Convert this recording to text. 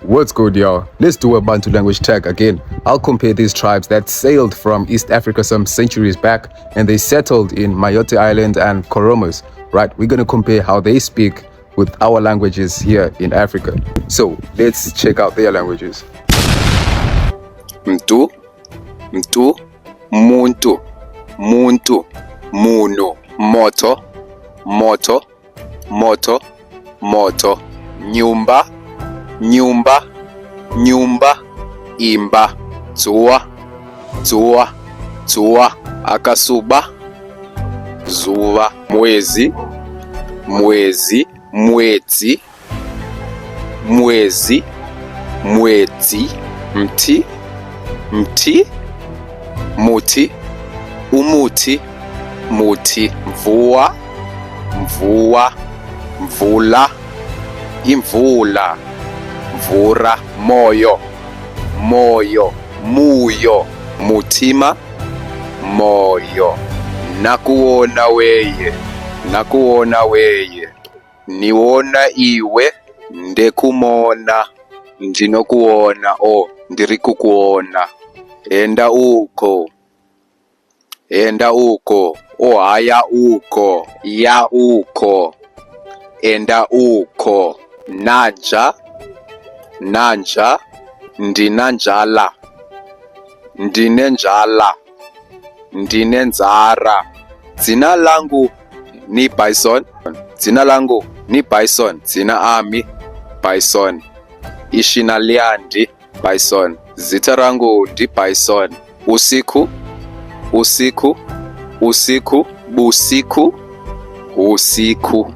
What's good, y'all? Let's do a Bantu language tag again. I'll compare these tribes that sailed from East Africa some centuries back and they settled in Mayotte Island and Koromos, right? We're going to compare how they speak with our languages here in Africa. So let's check out their languages. Mtu, mtu, muntu, muntu, muno, moto, moto, moto, moto, nyumba, nyumba, nyumba, imba, zuwa, zuwa, zuwa, akasuba, zuwa, mwezi, mwezi, mwezi, mwezi, mwezi, mti, mti, muti, umuti, muti, mvua, mvua, mvula, imvula, mvura, moyo, moyo, muyo, mutima, moyo, nakuona weye, nakuona weye, niwona iwe, ndekumona, ndinokuona, ndiri kukuona, enda uko, enda uko, haya uko, ya uko, enda uko, naja, nanja, ndinanjala, ndinenjala, ndinenzara. Dzina langu ni Bison, dzina langu ni Bison, dzina ami Bison, ishina liandi Bison, zita rangu ndi Bison. Usiku, usiku, usiku, busiku, usiku.